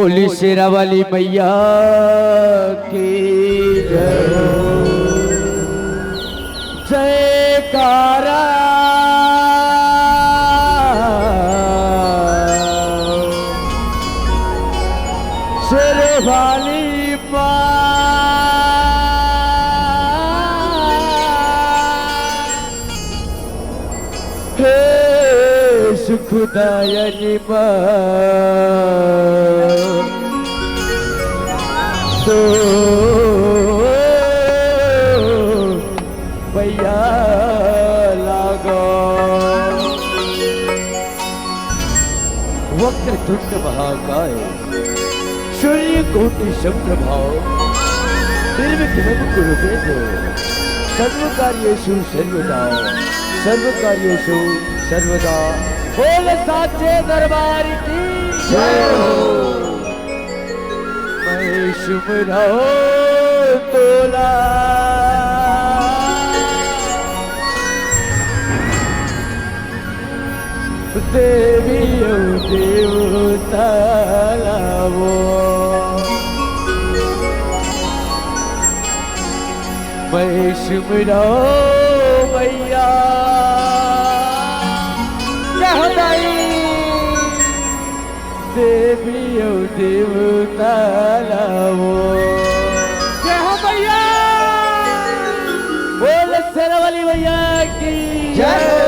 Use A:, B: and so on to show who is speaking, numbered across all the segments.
A: बोली शेरा वाली मैया की जय हो। जयकारा शेर वाली माँ हे सुखदायनी माँ तो भैया लागो वक्रतुंड महाकाय सूर्य कोटि समप्रभाव निर्विघ्नं कुरु मे देव सर्वकार्येषु सर्वदा सर्वकार्येषु सर्वदा बोल साचे दरबार की जय हो। मैं सुमराओ तोला देवी देवता लावो मैं सुमराओ मैया देवी देवता लावो जय हो भैया। बोल शेरा वाली भैया की जय हो।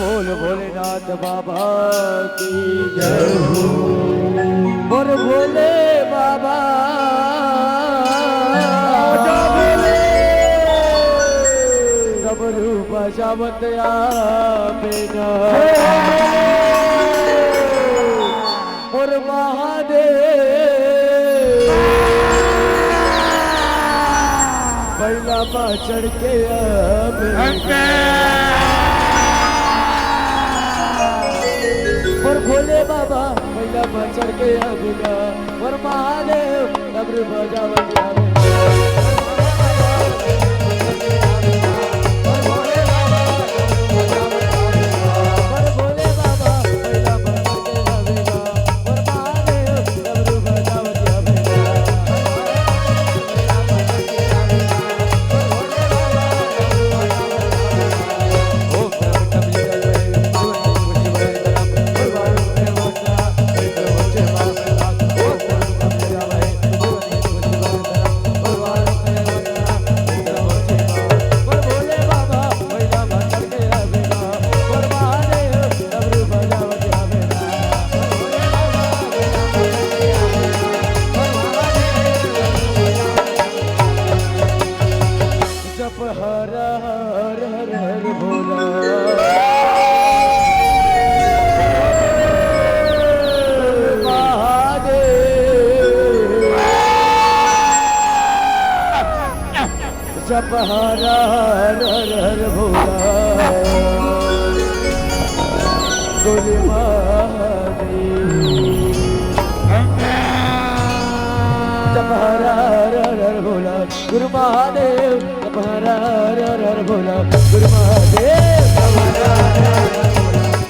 A: बोल भोलेनाथ बाबा की जय हो। बोल भोले बाबा सब रूप शब्द आपेना और महादेव पहला पा चढ़ के और भोले बाबा पहला पा चढ़ के अबिना और महादेव डमरू बजावत आवे। जप हर हर हर भोला गुरु महादेव जप हर हर हर भोला गुरु महादेव जप हर हर हर भोला गुरु महादेव जप हर हर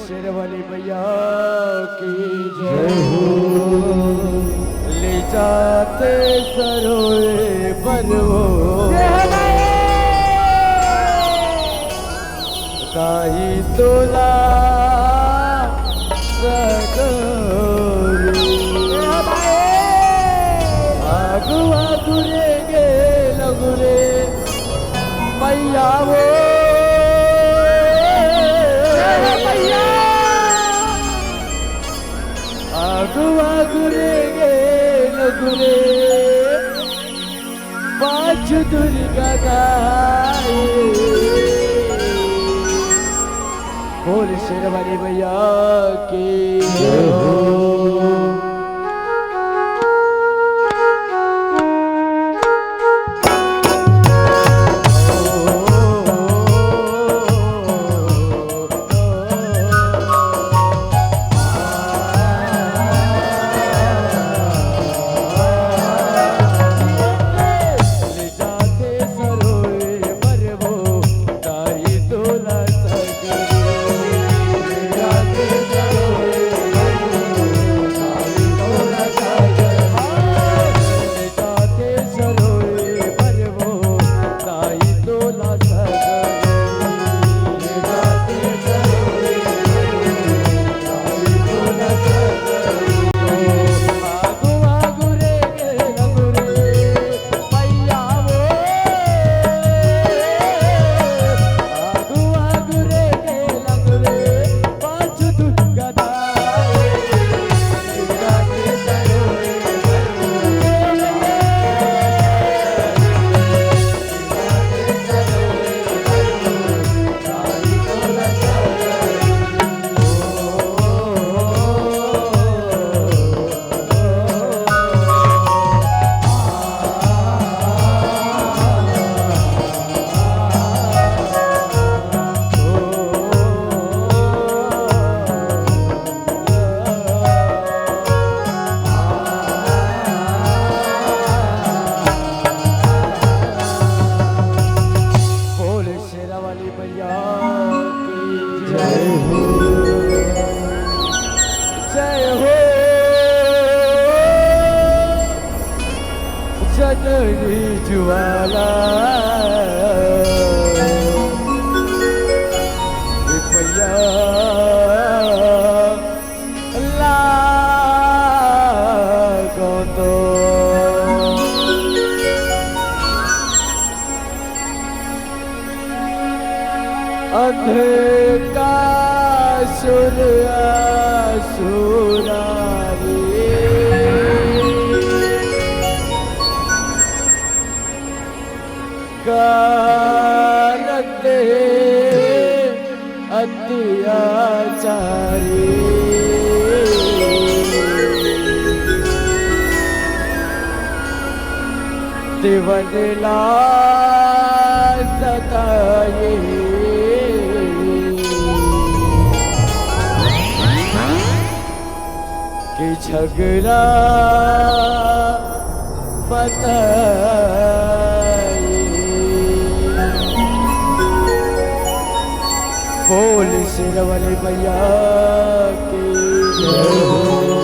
A: शेरवाली मैया की जय हो। ले जाते सरोए बनवो काही तोला आगु आगुरे गे लगुरे मैया वो आगुआ गुरे गे लगुरे पाँच दुर्गा गाए बोल शेरवाली मैया की जय हो। अंधकासुर असुरारी करते अत्याचारी दिवनला सताए कि झगड़ा बताए बोल सिर वाले भैया की जय हो।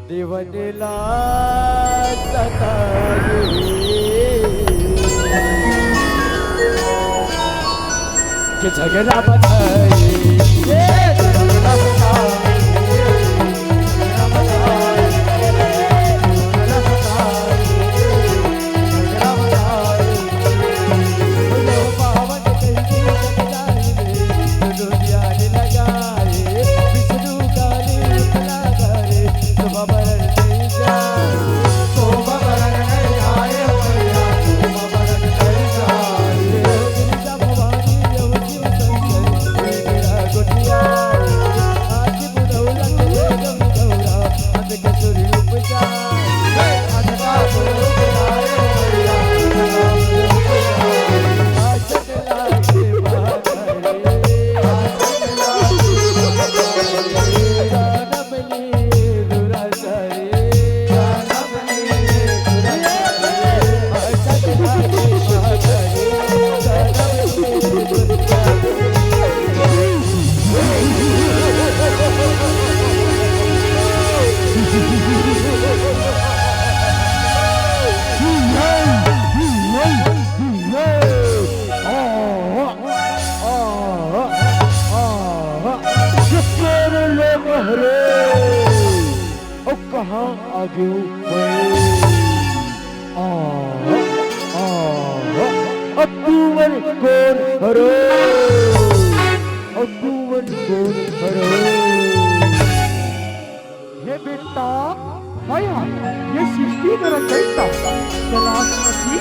A: दिवनला सताए कि झगड़ा बताए कहाँ आगे अक्टूबर कौन हरो अक्टूबर कौन हरो।
B: ये बेटा भैया ये सृष्टि का रचयिता कैलाशपति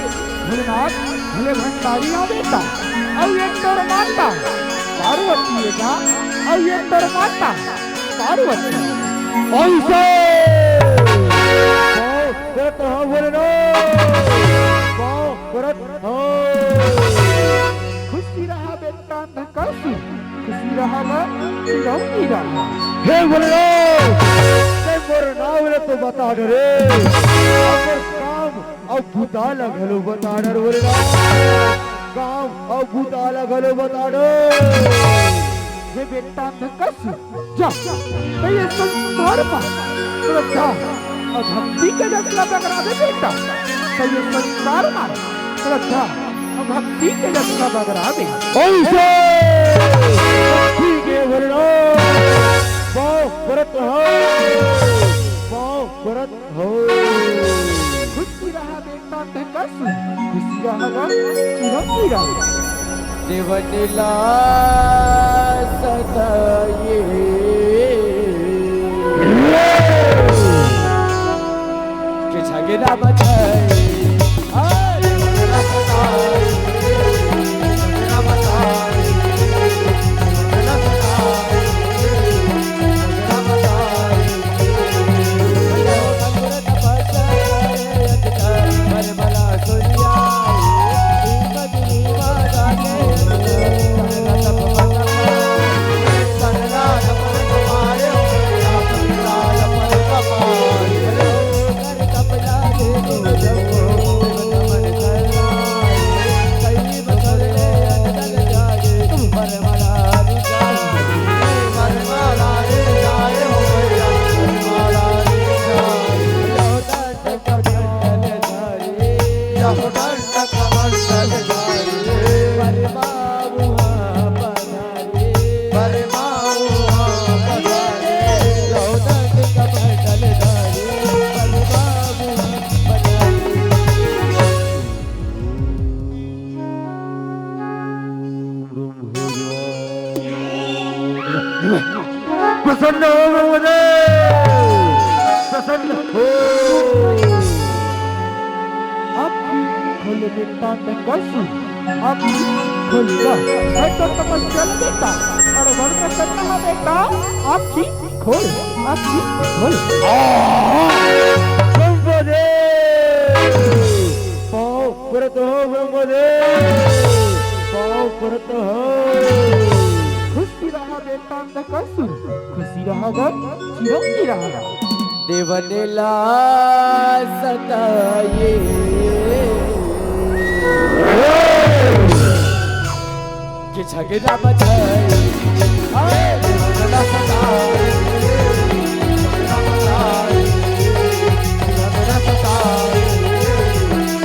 B: भोलेनाथ भोले भंडारी आ बेटा अब ये तर माता पार्वती है क्या अब ये तर माता पार्वती
A: ऐसे व्रत हो व्रत हो
B: खुशी रहा बेटा कैसी खुशी रहा ना चिरौनी रहा
A: हे बोले तो बता रे अगर काम अब भूता लगलो बता डर बोले काम अब भूता लगलो बता दो
B: ये बेटा कैसी जा तो ये संस्कार पा श्रद्धा और भक्ति के जसला बगरा दे बेटा तो ये संस्कार मार श्रद्धा और भक्ति के जसला बगरा दे
A: ऐसे ठीक है बोलो व्रत हो व्रत हो
B: खुशी रहा बेटा कैसी खुशी रहा चिरंजी रहा
A: देवनला सताए कि झगड़ा बचाए
B: पहले बेटा कसू आँखी खोलेगा। मैं तो तपस्या में बेटा और वर्ण करना है बेटा। आँखी खोल, आँखी खोल।
A: ब्रह्मदेव पाँव परत हो, ब्रह्मदेव पाँव परत हो।
B: खुशी रहा बेटा कसू, खुशी रहा गर चिरंगी रहा।
C: देवनेला सताये कि झगड़ा बचाए देवनेला सताये झगड़ा बचाए देवनेला सताये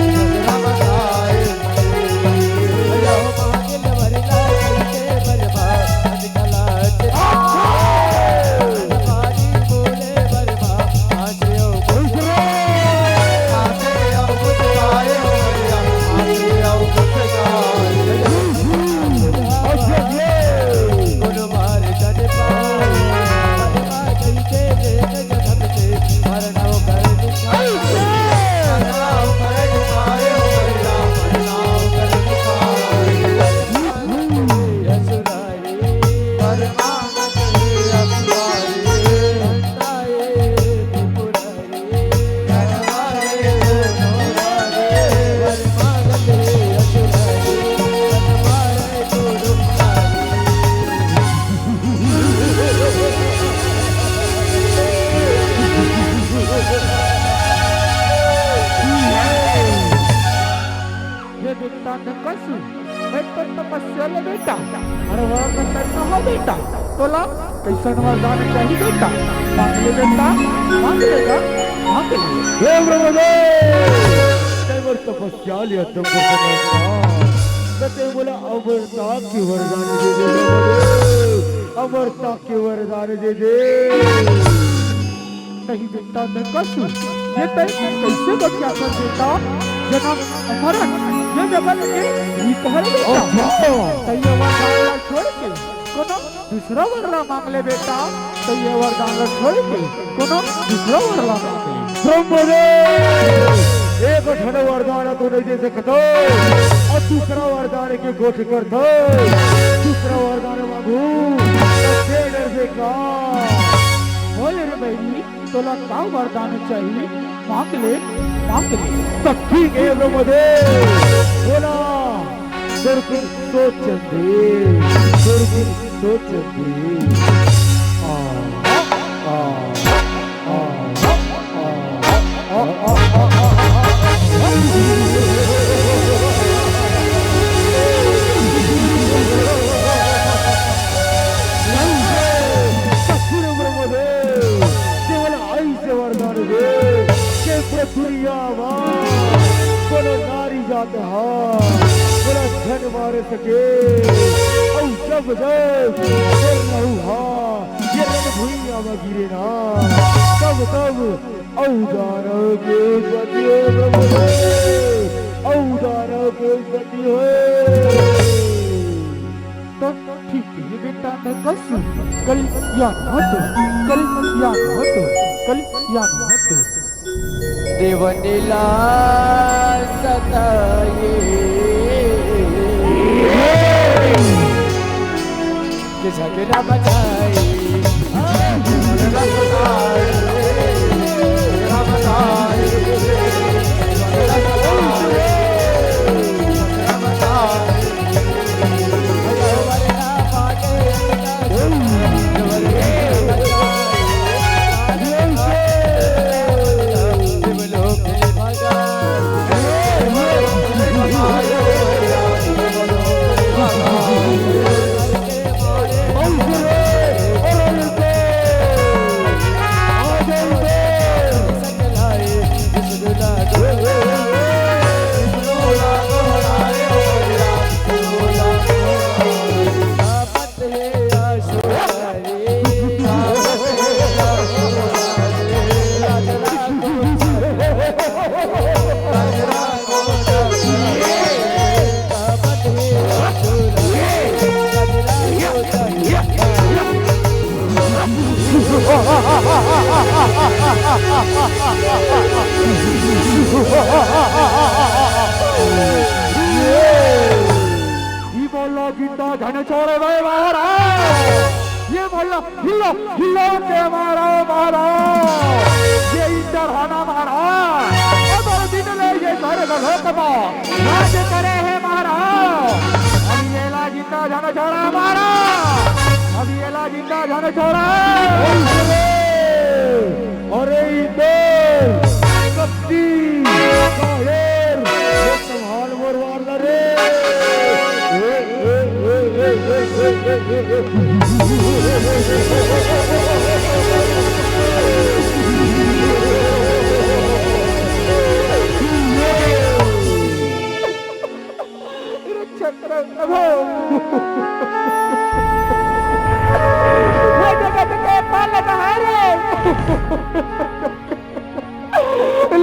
C: झगड़ा बचाए भैया मांगल भरला के बर्बाद कला
B: कसू मैं तो तपस्या में बेटा अरे वर्ण करना हो बेटा। तोला कैसन वरदान चाहिए बेटा? मांग ले बेटा, मांग लेगा, मांग ले।
A: हे ब्रह्मदेव तेवर तपस्या लिया तुमको करना ते बोला अमरता की वरदान दे दे ब्रह्मदेव, अमरता की वरदान दे दे।
B: नहीं बेटा कसू ये कैसे बचा कर बेटा? जन्म मरण ये जगत के रीत है बेटा। तो ये वरदान छोड़ के कोनो दूसरा वरदान मांग ले बेटा। तो ये वरदान छोड़ के कोनो दूसरा वरदान मांग ले।
A: ब्रह्मदेव एक ठन वरदान तो नहीं दे सकते और दूसरा वरदान के गोठ कर दो। दूसरा वरदान मांगू तो डर से का
B: बोले रे बेटी तोला का वरदान चाहिए? मांग ले, मांग ले।
A: तब ठीक है ब्रह्मदेव बोला दुर्गुण सोच दे, दुर्गुण सोच दे। आ आ आ आ आ आ बोलो नारी जात बोला धन मार सके और जब जब ये भूइया में गिरे ना तब तब औदार के गति औदार के गति हो।
B: तो ठीक है बेटा कसू कल याद मत, कल याद मत, कल याद मत।
C: देवनेला सताये कि झगड़ा बचाए देवनेला सताये झगड़ा बचाए झगड़ा बचाए झगड़ा बचाए भैया वरना भागे
B: हिलो हिलो हिलो के मारो मारो ये इंटर होना महाराज और दिन ले ये सारे लोकमा राज करे है महाराज अब ये ला जिंदा जाना छोड़ा महाराज अब ये ला जिंदा जाना छोड़ा
A: अरे इधर कत्ती कायर ये संभाल मोरवार रे
B: चक्र प्रभु जगत के पालक हारे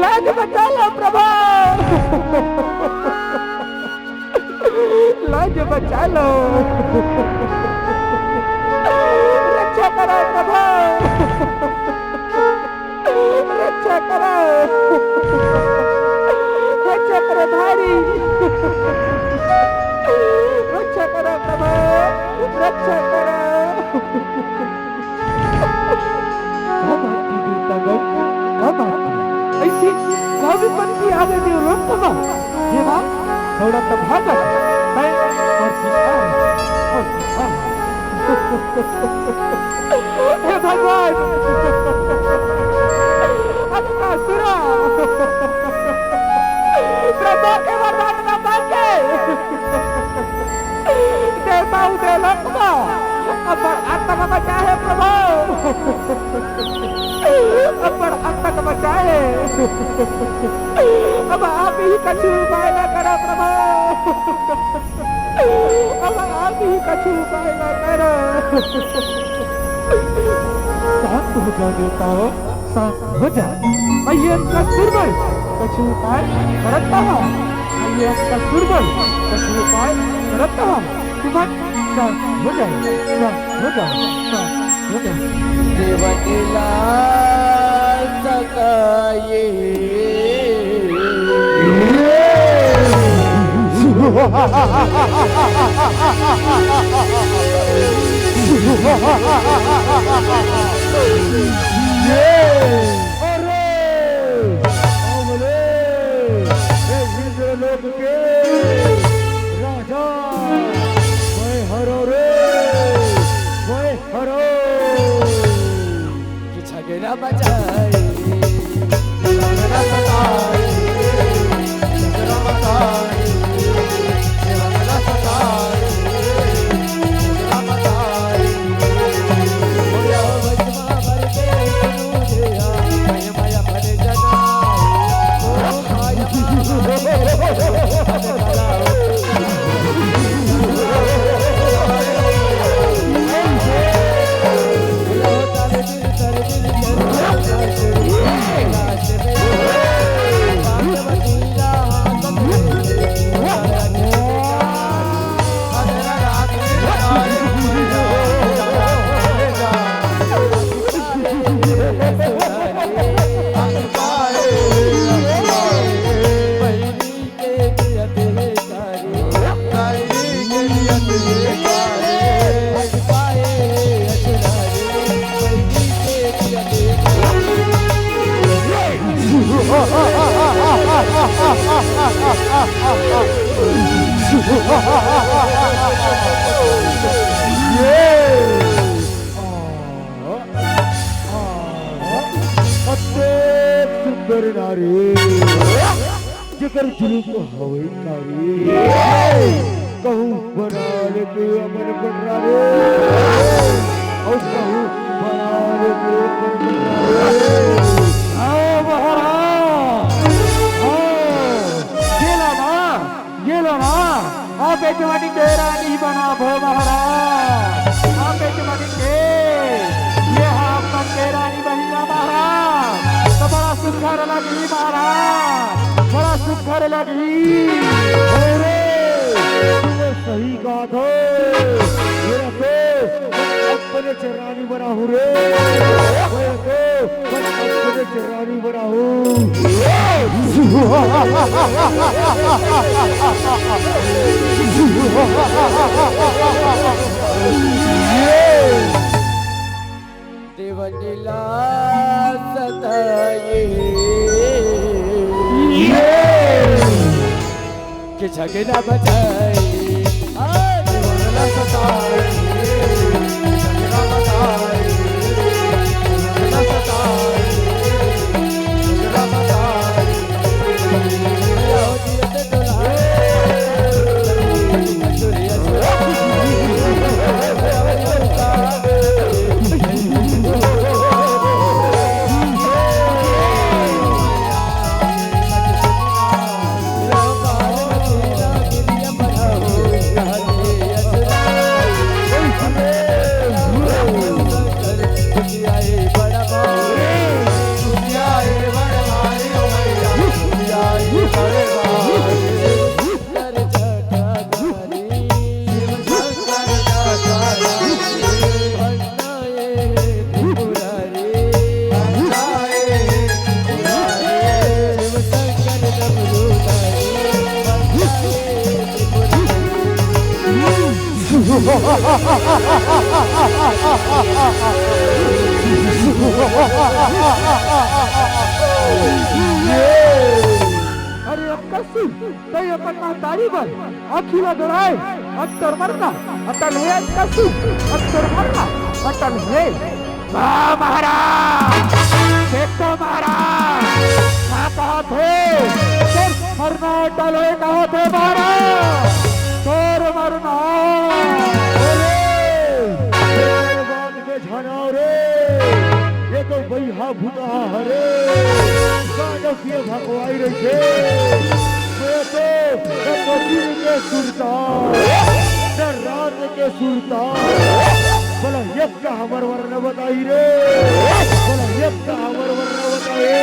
B: लाज बचा लो प्रभु लाज बचा लो रक्षा करो प्रभु रक्षा करो चक्रधारी रक्षा करो प्रभु रक्षा करो ऐसी विपत्ति आवे दे लोकमा जेवा थोड़ा तो भागत है और हे भगवान अपना सुरा प्रभु के वरदान न मांगे देवताओं दे लोकमा अपर आत्मा बचाए प्रभु अपर आत्मा बचाए अब आप ही कछु उपाय न करो प्रभु अब आप ही कछु उपाय न करो शांत हो जाओ देवताओं शांत हो जाओ मैं ये इनका दुर्बल कछु उपाय करता हूँ मैं ये इनका दुर्बल कछु उपाय करता हूँ तुम शांत हो जाओ शांत हो जाओ शांत हो जाओ
C: देवनीला सकाये
A: लोक के राजा मैं हरो रे मैं हरो
C: कि झगड़ा बचाए झगड़ा सताए झगड़ा बचाए झगड़ा सताए झगड़ा बचाए बोया बचमा भर के सुनूया मैं माया भर जनाए ओ माया
A: सुंदर नारी जिकर जुलूम को हवाई कारी कहूँ बना लेके अमर बना रे और कहूँ बना लेके अमर बना रे
B: आओ महाराज ये लो ना आप बेचवानी तेरा नहीं बना भो महाराज आप बेचवानी के ये आपका तेरा नहीं बहिना महाराज तो बड़ा सुखर लगी महाराज बड़ा सुखर लगी
A: अरे तुम्हें सही बात हो मेरा तो अपने चरानी बना हूँ रे मैं तो अपने चरानी बना हूँ
C: देवलीला सताए कि झगड़ा बजाए देवलीला सताए झगड़ा बजाए देवलीला सताए झगड़ा बजाए आओ जियत
B: अरे अक्कसी तो ये पन्ना तारीबन अखिला दोराय अत्तर मरना अटल है अक्कसी अत्तर मरना अटल है वाह महाराज देखो महाराज कहाँ थे सिर्फ मरना अटल है कहाँ थे महाराज तोर मरना
A: ये तो बैहा भूता हरे गाड़ियों भगवाई रहे ये तो दिन के सुल्तान न रात के सुल्तान बोला यक का हमर वर्ण बताई रे बोला यक का हमर वर्ण बताए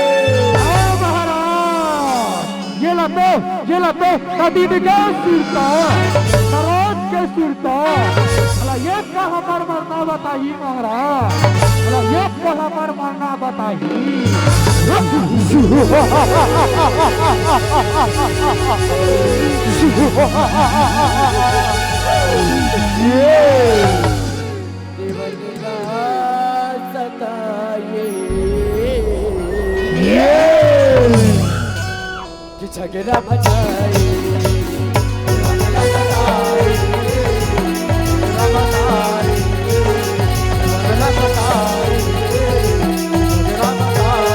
B: महाराज ये लाते कदीद के सुल्तान सरोज के सुल्तान बोला ये का हमर मरना बताई महाराज बोला ये का हमर मरना बताई
C: देवलीला सताए कि झगड़ा बजाए देवलीला सताए झगड़ा बजाए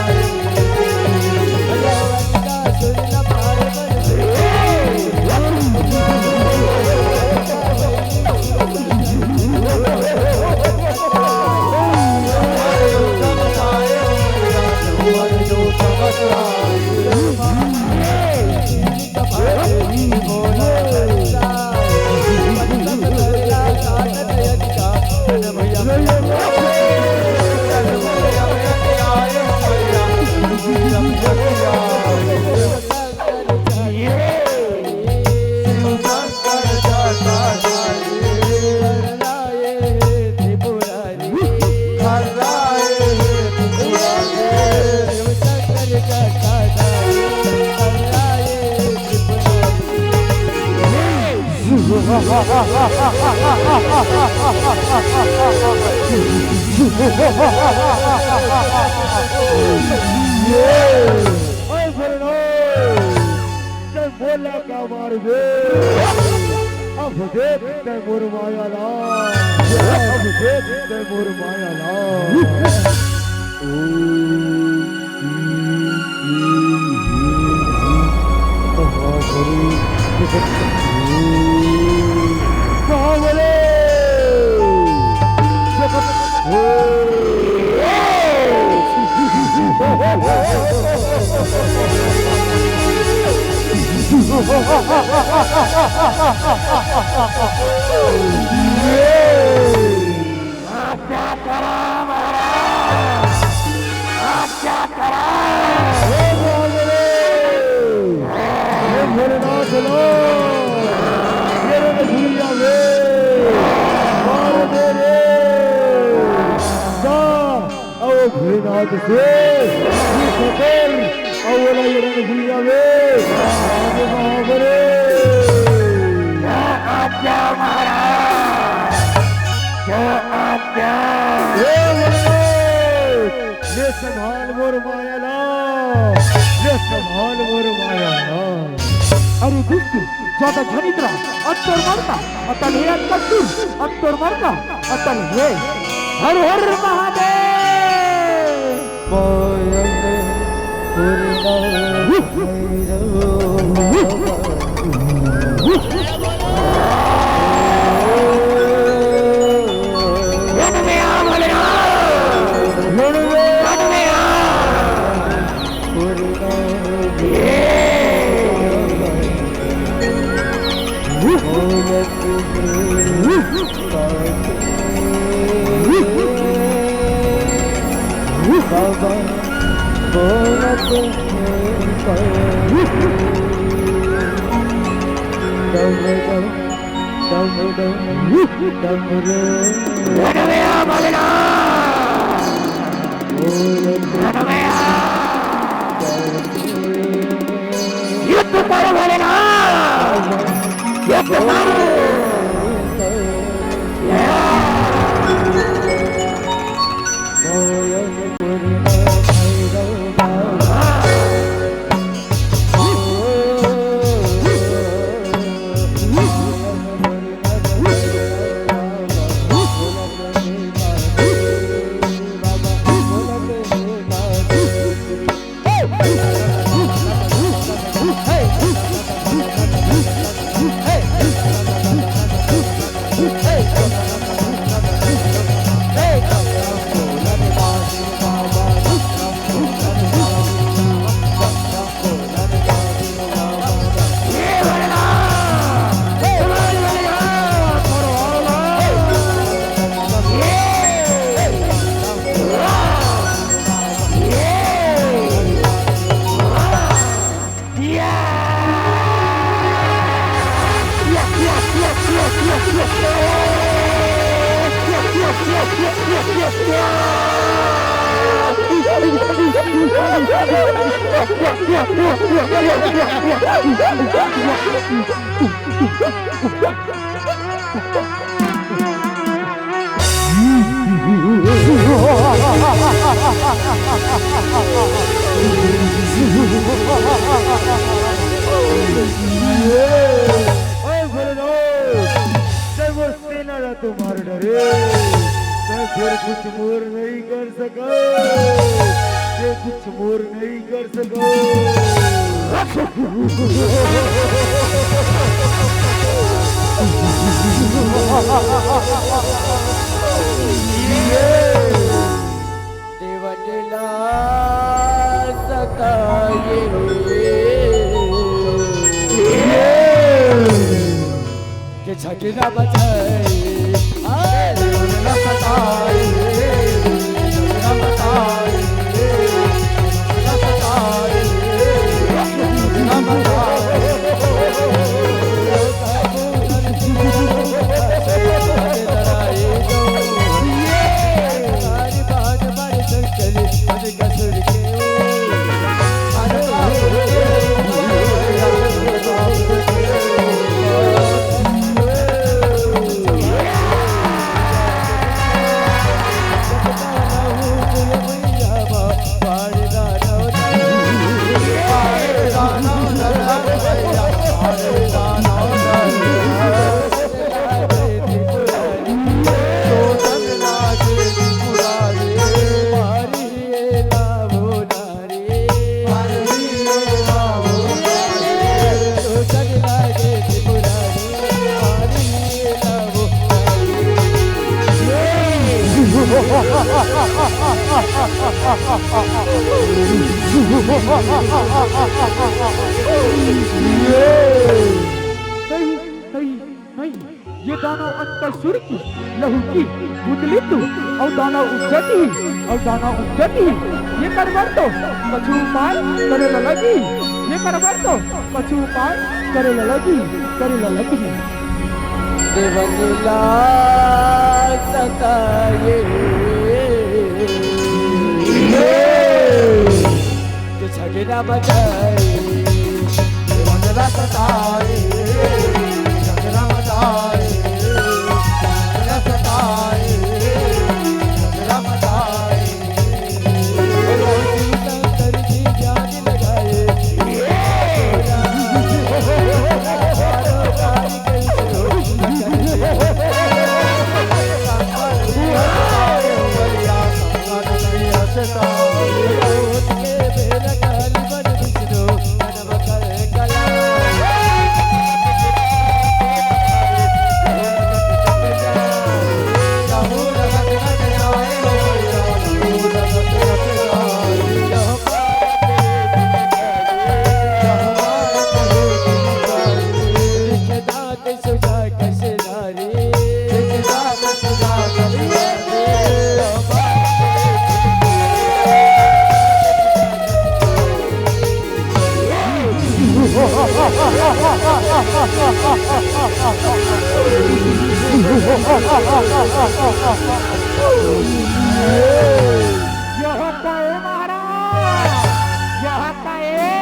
C: देवलीला सताए झगड़ा बजाए भगवान का सुरला पार
A: बोला का मार दे अब देखते मोर माया लाल अब देखते मोर माया भोलेनाथ से अवला ये भूलिया वे महाबरे
B: आज्ञा महाराज क्या आज्ञा
A: ले संभाल मोर माया ले संभाल मोर माया
B: अरे दुष्ट ज्यादा झनित रहा अत्तर मरता अतल हे अत्तर मरता अतल हे हर हर महादेव
A: तुम्हारे डरे मैं फिर कुछ मोर नहीं कर सका ये कुछ मोर नहीं कर सका
C: देवनला सताए के झगड़ा बचाए देवनला सताए झगड़ा बचाए झगड़ा बचाए झगड़ा बचाए
B: नहीं ये दाना अंतसुर की लहू की बुदली तू और दाना उज्जती और दाना उज्जती ये करवर तो कछु उपाय करे लगी ये करवर तो कछु उपाय करे लगी
C: देवनला सताए के झगड़ा बचाए देवनला सताए झगड़ा बचाए झगड़ा सताए झगड़ा बचाए
B: यहाँ का है महाराज, यहाँ का है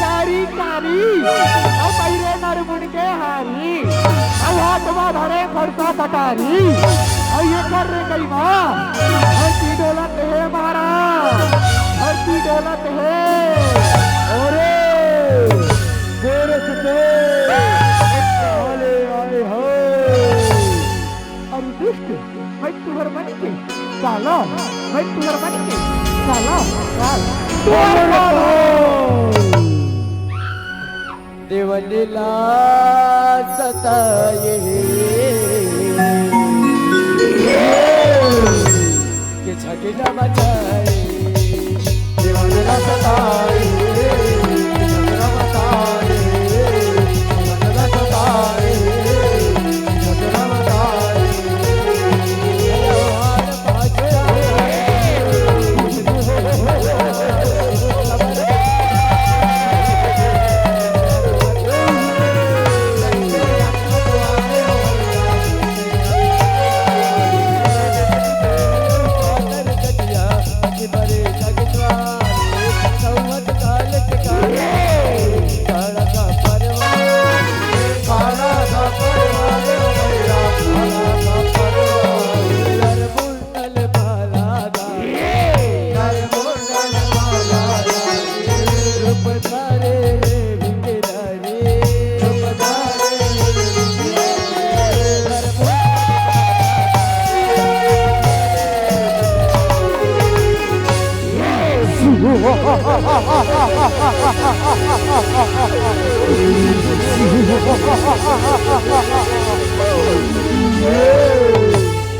B: कारी कारी और पैरे नरमुन के हारी और हाथ में धरे फरसा कटारी और ये कर रहे कई माँ हर दौलत है महाराज, हर दौलत है।
A: अरे गोरख दे काले आए हो।
B: अरे दुष्ट मैं तुहर मन के साला, मैं तुहर मन के साला
C: देवलीला सताए के झगड़ा मचाए, देवलीला सताए के झगड़ा मचाए, झगड़ा सताए झगड़ा मचाए।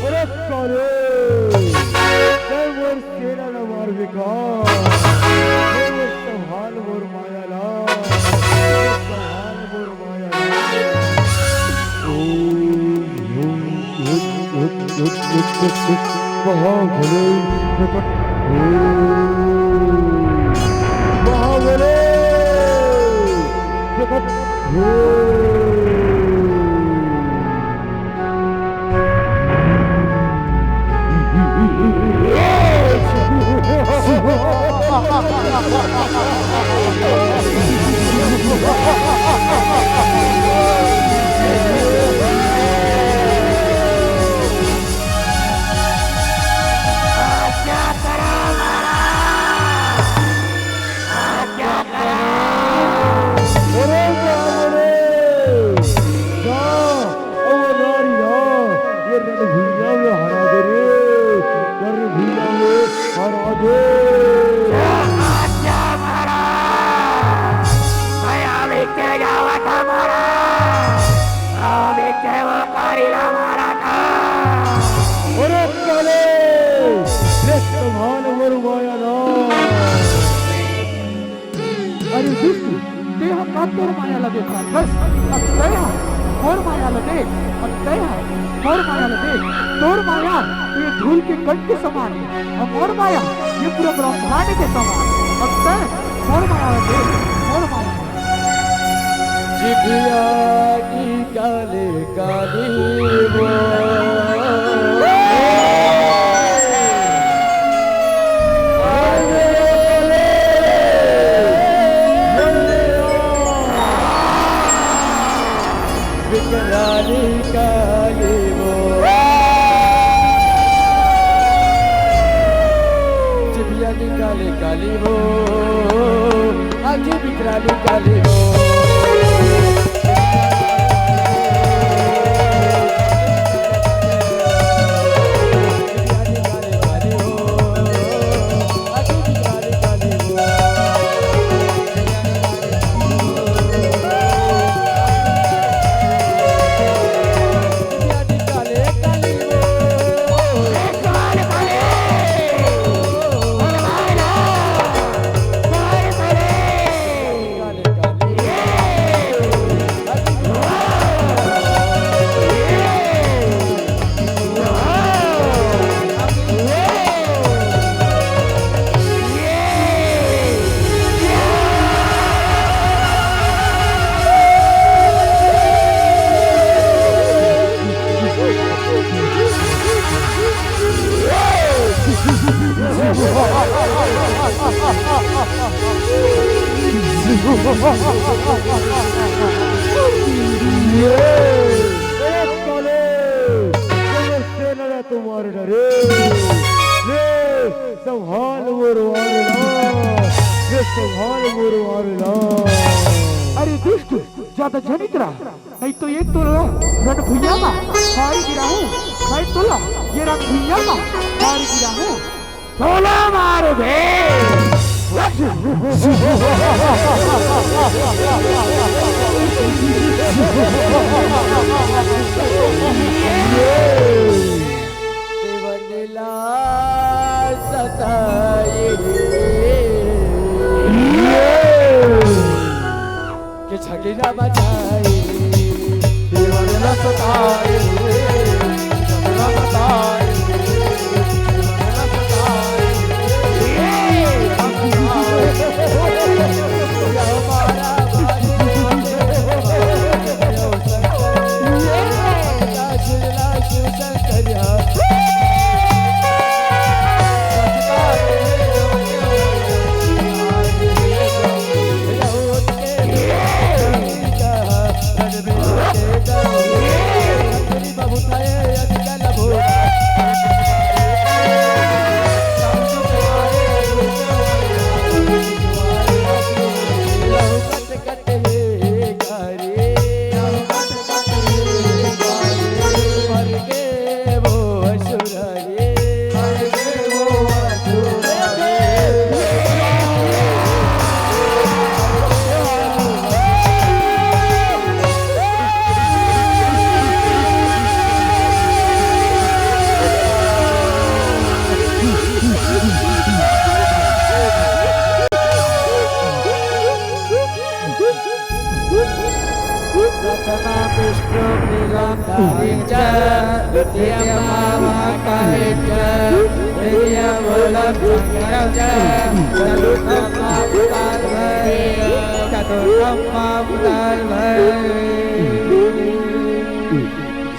A: अरे काले मैं मोर सेना न मार विकार, मैं मोर संभाल मोर माया ला, संभाल मोर माया ला। महाबले प्रकट महाबले प्रकट
B: तोर माया लगे बस अत्तया और माया लगे अत्तया और माया लगे तोर माया ये धूल के कण के समान है और माया ये पूरा ब्रह्मांड के समान अत्तय और माया लगे और माया
C: जिभिया की काले काली वो विकराली काली वो जिभिया की काले काली वो आज विकराली काली वो काले
A: तुम्हारे डरे संभाल मुरवारला
B: अरे दुष्ट ज्यादा जनित रहा नहीं तो ये तो रण भुइया का मार गिरा हूँ मैं तोला ये रण भुइया का मार गिरा हूँ तोला मार दे
C: देवनीला सताए कि छगीना बचाए देवनीला सताए छगीना बचाए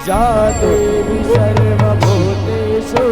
C: जाते सर्वभूतेषु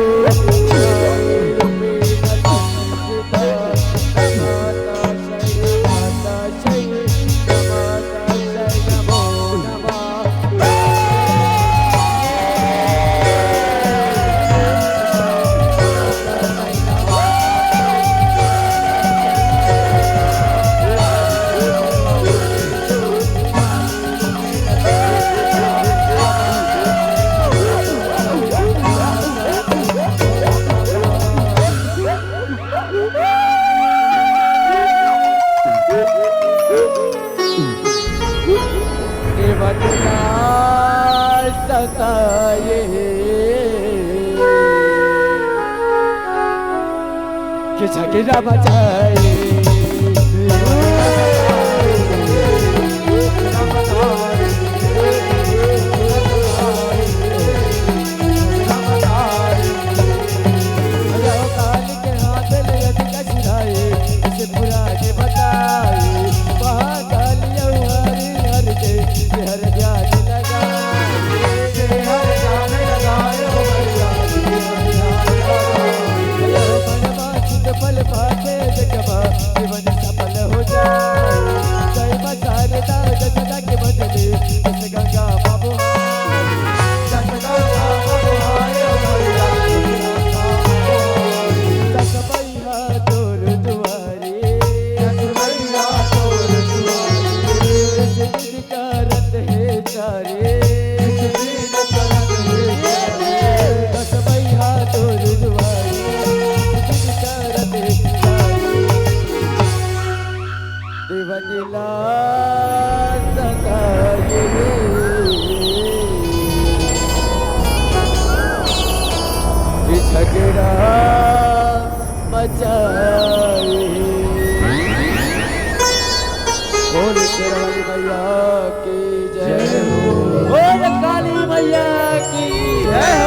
C: कि छगीना बचाए झगड़ा मचाए बोल शेरवाली मैया की जय हो, बोल काली मैया की जय।